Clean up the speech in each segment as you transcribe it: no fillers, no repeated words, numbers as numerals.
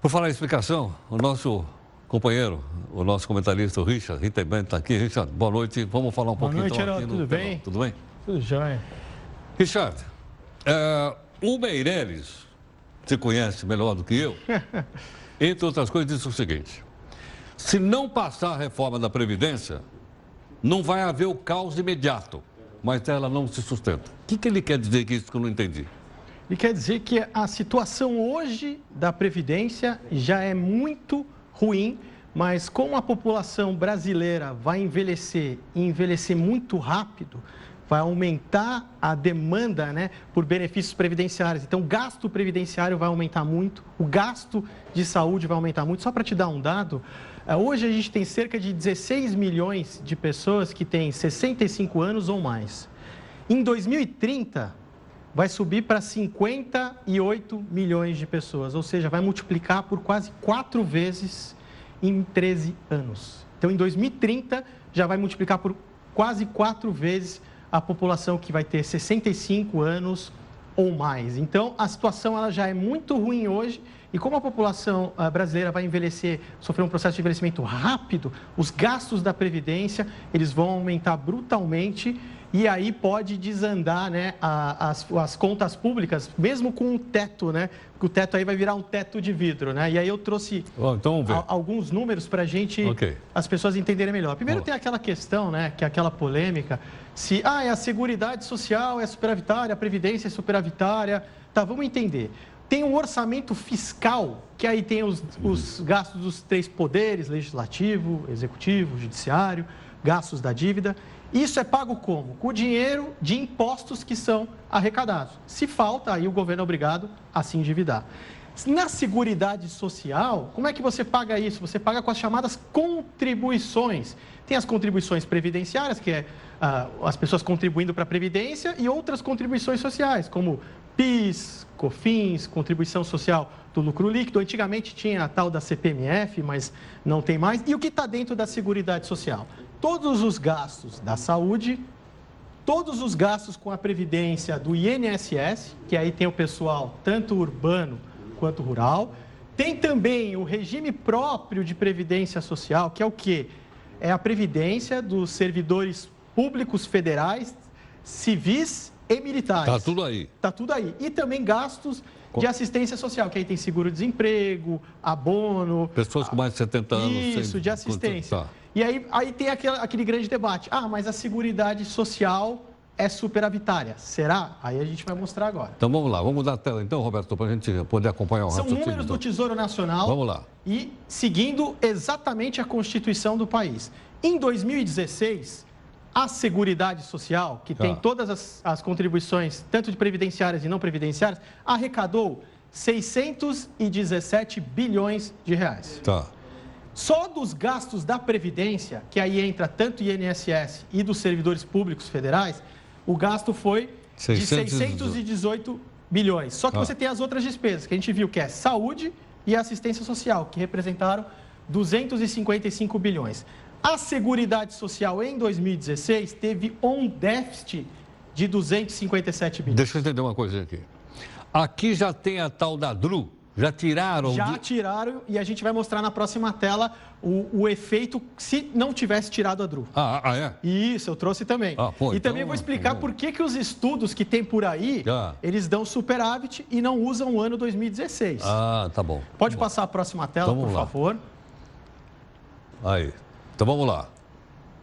Por falar em explicação, o nosso companheiro, o nosso comentarista, o Richard Rittenberg, está aqui. Richard, boa noite. Vamos falar um pouquinho. Boa noite, Heraldo. Tudo bem? Tudo bem? Tudo jóia. Richard, o Meirelles, você conhece melhor do que eu, entre outras coisas, disse o seguinte: se não passar a reforma da Previdência, não vai haver o caos imediato, mas ela não se sustenta. O que ele quer dizer com isso que eu não entendi? Ele quer dizer que a situação hoje da Previdência já é muito ruim, mas como a população brasileira vai envelhecer e envelhecer muito rápido, vai aumentar a demanda, né, por benefícios previdenciários. Então, o gasto previdenciário vai aumentar muito, o gasto de saúde vai aumentar muito. Só para te dar um dado, hoje a gente tem cerca de 16 milhões de pessoas que têm 65 anos ou mais. Em 2030, vai subir para 58 milhões de pessoas, ou seja, vai multiplicar por quase 4 vezes em 13 anos. Então, em 2030, já vai multiplicar por quase 4 vezes a população que vai ter 65 anos ou mais. Então, a situação ela já é muito ruim hoje e como a população brasileira vai envelhecer, sofrer um processo de envelhecimento rápido, os gastos da Previdência, eles vão aumentar brutalmente e aí pode desandar, né, as contas públicas, mesmo com o teto, né? Porque o teto aí vai virar um teto de vidro, né? E aí eu trouxe então, alguns números para a gente, as pessoas entenderem melhor. Primeiro tem aquela questão, né, que é aquela polêmica, se é a Seguridade Social é superavitária, a Previdência é superavitária. Tá, vamos entender. Tem um orçamento fiscal, que aí tem os gastos dos 3 poderes, legislativo, executivo, judiciário, gastos da dívida. Isso é pago como? Com o dinheiro de impostos que são arrecadados. Se falta, aí o governo é obrigado a se endividar. Na Seguridade Social, como é que você paga isso? Você paga com as chamadas contribuições. Tem as contribuições previdenciárias, que é as pessoas contribuindo para a Previdência, e outras contribuições sociais, como PIS, COFINS, contribuição social do lucro líquido. Antigamente tinha a tal da CPMF, mas não tem mais. E o que está dentro da Seguridade Social? Todos os gastos da saúde, todos os gastos com a Previdência do INSS, que aí tem o pessoal tanto urbano quanto rural. Tem também o regime próprio de Previdência Social, que é o quê? É a Previdência dos servidores públicos federais, civis e militares. Está tudo aí. Está tudo aí. E também gastos de assistência social, que aí tem seguro-desemprego, abono... Pessoas com mais de 70 anos. Isso, de assistência. Tá. E aí tem aquele grande debate. Mas a Seguridade Social é superavitária. Será? Aí a gente vai mostrar agora. Então vamos lá, vamos dar a tela então, Roberto, para a gente poder acompanhar o raciocínio. São números do Tesouro Nacional. Vamos lá. E seguindo exatamente a Constituição do país. Em 2016, a Seguridade Social, que tem todas as contribuições, tanto de previdenciárias e não previdenciárias, arrecadou 617 bilhões de reais. Tá. Só dos gastos da Previdência, que aí entra tanto o INSS e dos servidores públicos federais, o gasto foi de 618 bilhões. Só que você tem as outras despesas, que a gente viu que é saúde e assistência social, que representaram 255 bilhões. A Seguridade Social, em 2016, teve um déficit de 257 bilhões. Deixa eu entender uma coisa aqui. Aqui já tem a tal da DRU. Já tiraram? Já tiraram e a gente vai mostrar na próxima tela o efeito se não tivesse tirado a DRU. É? Isso, eu trouxe também. E também vou explicar por que os estudos que tem por aí, eles dão superávit e não usam o ano 2016. Tá bom. Pode passar a próxima tela, por favor. Aí. Então vamos lá.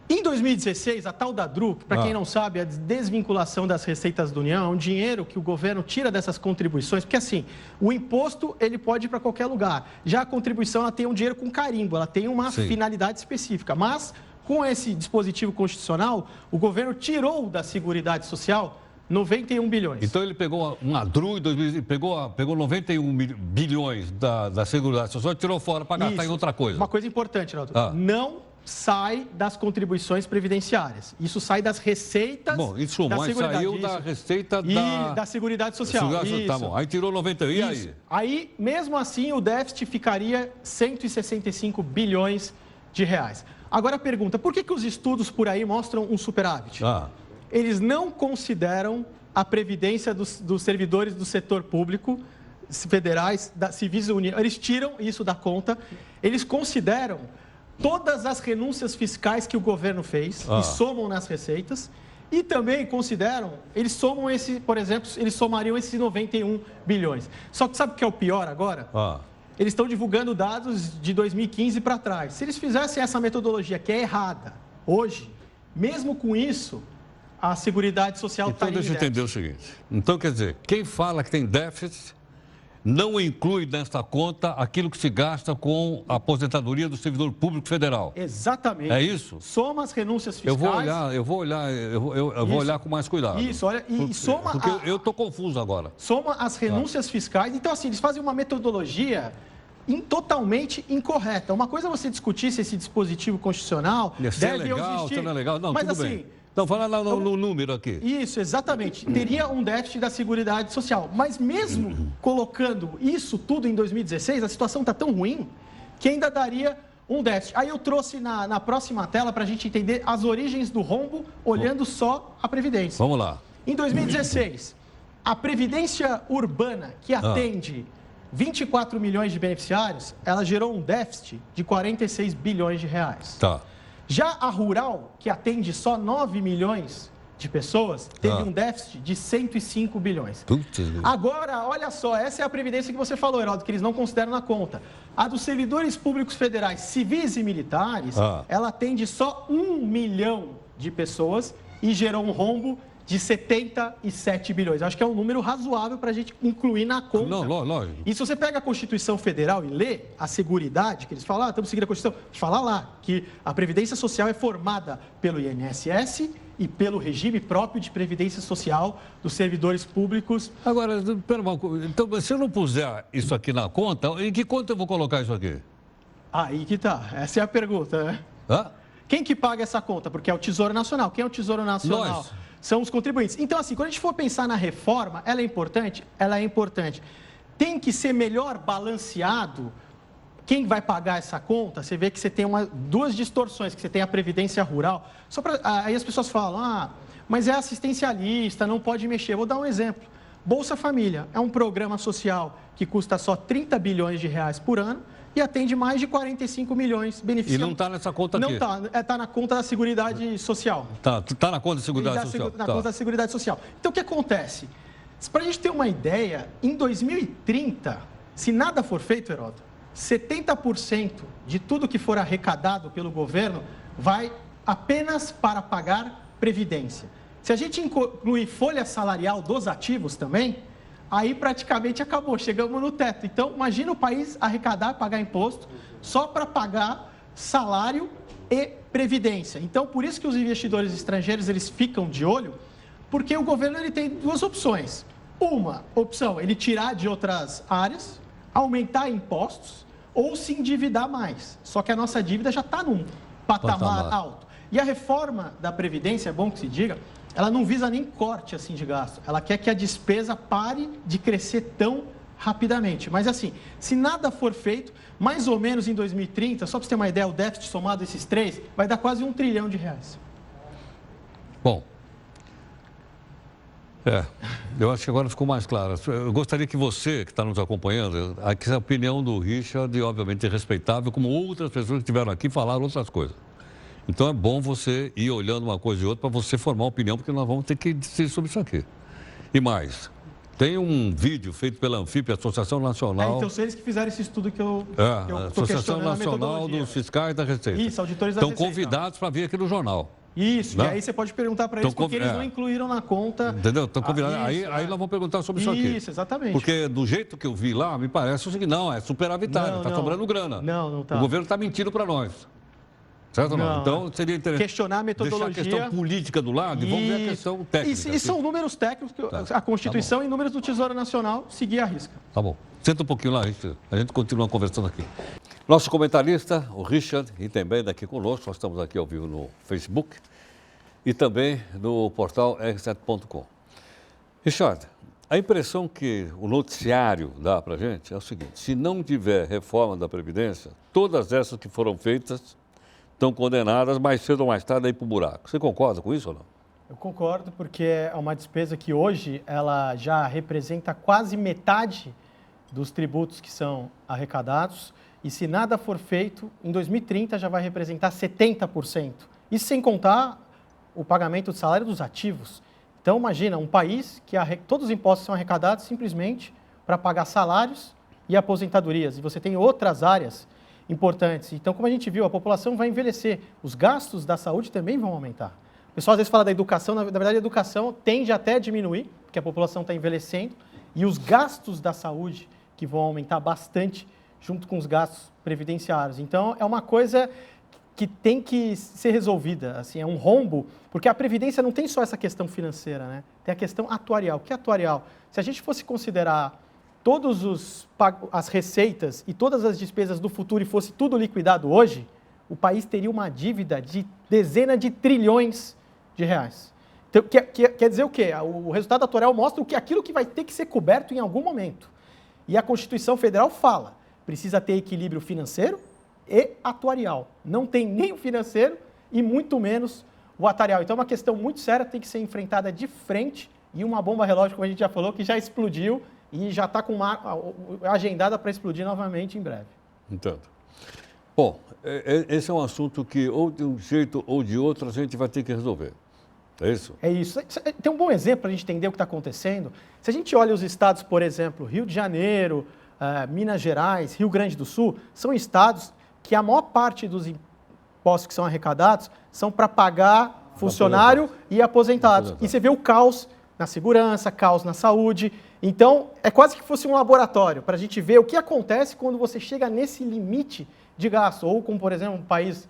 Em 2016, a tal da DRU, para quem não sabe, a desvinculação das receitas da União, é um dinheiro que o governo tira dessas contribuições, porque assim, o imposto ele pode ir para qualquer lugar. Já a contribuição ela tem um dinheiro com carimbo, ela tem uma finalidade específica. Mas, com esse dispositivo constitucional, o governo tirou da Seguridade Social 91 bilhões. Então ele pegou uma DRU e pegou 91 bilhões da Seguridade Social e tirou fora para gastar em outra coisa. Uma coisa importante, Geraldo, não sai das contribuições previdenciárias. Isso sai das receitas da mas saiu da receita da Seguridade Social. Tá bom. Aí tirou 91, e aí? Aí, mesmo assim, o déficit ficaria 165 bilhões de reais. Agora a pergunta, por que os estudos por aí mostram um superávit? Eles não consideram a previdência dos servidores do setor público federais, civis unidos, eles tiram isso da conta, eles consideram todas as renúncias fiscais que o governo fez e somam nas receitas. E também consideram, eles somam por exemplo, eles somariam esses 91 bilhões. Só que sabe o que é o pior agora? Eles estão divulgando dados de 2015 para trás. Se eles fizessem essa metodologia que é errada hoje, mesmo com isso, a Seguridade Social estaria em déficit. Então, deixa eu entender o seguinte. Então, quer dizer, quem fala que tem déficit não inclui nesta conta aquilo que se gasta com a aposentadoria do servidor público federal. Exatamente. É isso? Soma as renúncias fiscais. Eu vou olhar com mais cuidado. Isso, olha, e soma... Porque eu estou confuso agora. Soma as renúncias fiscais. Então, assim, eles fazem uma metodologia totalmente incorreta. Uma coisa é você discutir se esse dispositivo constitucional se é legal, se não é legal. Não, mas, tudo assim, bem. Então, fala lá no número aqui. Isso, exatamente. Teria um déficit da Seguridade Social. Mas mesmo colocando isso tudo em 2016, a situação está tão ruim que ainda daria um déficit. Aí eu trouxe na próxima tela para a gente entender as origens do rombo, olhando só a Previdência. Vamos lá. Em 2016, a Previdência Urbana, que atende 24 milhões de beneficiários, ela gerou um déficit de 46 bilhões de reais. Tá. Já a Rural, que atende só 9 milhões de pessoas, teve um déficit de 105 bilhões. Agora, olha só, essa é a previdência que você falou, Heraldo, que eles não consideram na conta. A dos servidores públicos federais, civis e militares, ela atende só 1 milhão de pessoas e gerou um rombo de 77 bilhões. Acho que é um número razoável para a gente incluir na conta. Não, lógico. E se você pega a Constituição Federal e lê a Seguridade, que eles falam, estamos seguindo a Constituição, fala lá que a Previdência Social é formada pelo INSS e pelo regime próprio de Previdência Social dos servidores públicos. Agora, então, se eu não puser isso aqui na conta, em que conta eu vou colocar isso aqui? Aí que tá. Essa é a pergunta, né? Quem que paga essa conta? Porque é o Tesouro Nacional. Quem é o Tesouro Nacional? Nós. São os contribuintes. Então, assim, quando a gente for pensar na reforma, ela é importante? Ela é importante. Tem que ser melhor balanceado quem vai pagar essa conta. Você vê que você tem duas distorções, que você tem a Previdência Rural. Aí as pessoas falam, mas é assistencialista, não pode mexer. Vou dar um exemplo. Bolsa Família é um programa social que custa só 30 bilhões de reais por ano e atende mais de 45 milhões de beneficiários. E não está nessa conta aqui? Não está, está na conta da Seguridade Social. Está na conta da Seguridade Social. Na conta da Seguridade Social. Então, o que acontece? Para a gente ter uma ideia, em 2030, se nada for feito, Heródoto, 70% de tudo que for arrecadado pelo governo vai apenas para pagar previdência. Se a gente incluir folha salarial dos ativos também, aí praticamente acabou, chegamos no teto. Então, imagina o país arrecadar, pagar imposto, só para pagar salário e previdência. Então, por isso que os investidores estrangeiros, eles ficam de olho, porque o governo ele tem duas opções. Uma opção, ele tirar de outras áreas, aumentar impostos ou se endividar mais. Só que a nossa dívida já está num patamar alto. E a reforma da Previdência, é bom que se diga, ela não visa nem corte assim de gasto. Ela quer que a despesa pare de crescer tão rapidamente. Mas assim, se nada for feito, mais ou menos em 2030, só para você ter uma ideia, o déficit somado esses três vai dar quase 1 trilhão de reais. Bom, eu acho que agora ficou mais claro. Eu gostaria que você, que está nos acompanhando, aqui a opinião do Richard, obviamente, é respeitável, como outras pessoas que estiveram aqui falaram outras coisas. Então é bom você ir olhando uma coisa e outra para você formar uma opinião, porque nós vamos ter que decidir sobre isso aqui. E mais, tem um vídeo feito pela Anfip, Associação Nacional... então são eles que fizeram esse estudo que eu Associação Nacional dos Fiscais da Receita. Isso, auditores da Receita. Estão convidados para vir aqui no jornal. Isso, e aí você pode perguntar para eles porque eles não incluíram na conta... Entendeu? Estão convidados. Aí nós vamos perguntar sobre isso aqui. Isso, exatamente. Porque do jeito que eu vi lá, me parece o seguinte, não, é superavitário, está sobrando grana. Não está. O governo está mentindo para nós. Certo ou não? Então, seria interessante questionar a metodologia. Deixar a questão política do lado e vamos ver a questão técnica. E são números técnicos, a Constituição e números do Tesouro Nacional seguir a risca. Tá bom. Senta um pouquinho lá, Richard. A gente continua conversando aqui. Nosso comentarista, o Richard, e também daqui conosco, nós estamos aqui ao vivo no Facebook e também no portal r7.com. Richard, a impressão que o noticiário dá para a gente é o seguinte, se não tiver reforma da Previdência, todas essas que foram feitas estão condenadas mais cedo ou mais tarde a ir para o buraco. Você concorda com isso ou não? Eu concordo, porque é uma despesa que hoje ela já representa quase metade dos tributos que são arrecadados e, se nada for feito, em 2030 já vai representar 70%. Isso sem contar o pagamento de salário dos ativos. Então, imagina, um país que todos os impostos são arrecadados simplesmente para pagar salários e aposentadorias. E você tem outras áreas importantes. Então, como a gente viu, a população vai envelhecer. Os gastos da saúde também vão aumentar. O pessoal às vezes fala da educação, na verdade a educação tende até a diminuir, porque a população está envelhecendo, e os gastos da saúde que vão aumentar bastante junto com os gastos previdenciários. Então, é uma coisa que tem que ser resolvida, assim, é um rombo, porque a Previdência não tem só essa questão financeira, né? Tem a questão atuarial. O que é atuarial? Se a gente fosse considerar as receitas e todas as despesas do futuro e fosse tudo liquidado hoje, o país teria uma dívida de dezenas de trilhões de reais. Então, quer dizer o quê? O resultado atuarial mostra aquilo que vai ter que ser coberto em algum momento. E a Constituição Federal fala, precisa ter equilíbrio financeiro e atuarial. Não tem nem o financeiro e muito menos o atuarial. Então é uma questão muito séria, tem que ser enfrentada de frente, e uma bomba relógio, como a gente já falou, que já explodiu e já está com agendada para explodir novamente em breve. Entendo. Bom, esse é um assunto que ou de um jeito ou de outro a gente vai ter que resolver. É isso? É isso. Tem um bom exemplo para a gente entender o que está acontecendo. Se a gente olha os estados, por exemplo, Rio de Janeiro, Minas Gerais, Rio Grande do Sul, são estados que a maior parte dos impostos que são arrecadados são para pagar funcionário e aposentados. E você vê o caos na segurança, caos na saúde. Então, é quase que fosse um laboratório para a gente ver o que acontece quando você chega nesse limite de gasto. Ou como, por exemplo, um país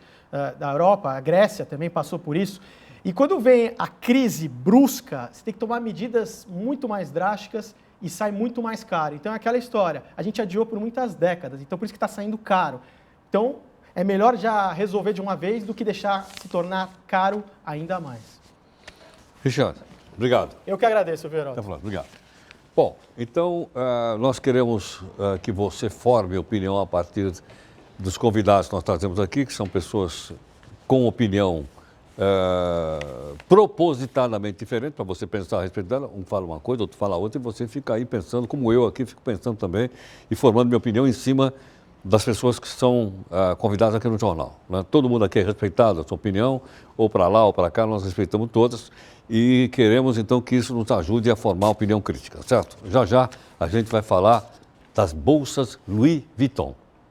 da Europa, a Grécia também passou por isso. E quando vem a crise brusca, você tem que tomar medidas muito mais drásticas e sai muito mais caro. Então é aquela história, a gente adiou por muitas décadas, então por isso que está saindo caro. Então é melhor já resolver de uma vez do que deixar se tornar caro ainda mais. Richard, obrigado. Eu que agradeço, Verão. Tá falando, obrigado. Bom, então nós queremos que você forme opinião a partir dos convidados que nós trazemos aqui, que são pessoas com opinião propositadamente diferente, para você pensar a respeito dela. Um fala uma coisa, outro fala outra, e você fica aí pensando, como eu aqui fico pensando também, e formando minha opinião em cima das pessoas que são convidadas aqui no jornal, né? Todo mundo aqui é respeitado, a sua opinião, ou para lá ou para cá, nós respeitamos todas, e queremos então que isso nos ajude a formar opinião crítica, certo? Já já a gente vai falar das bolsas Louis Vuitton.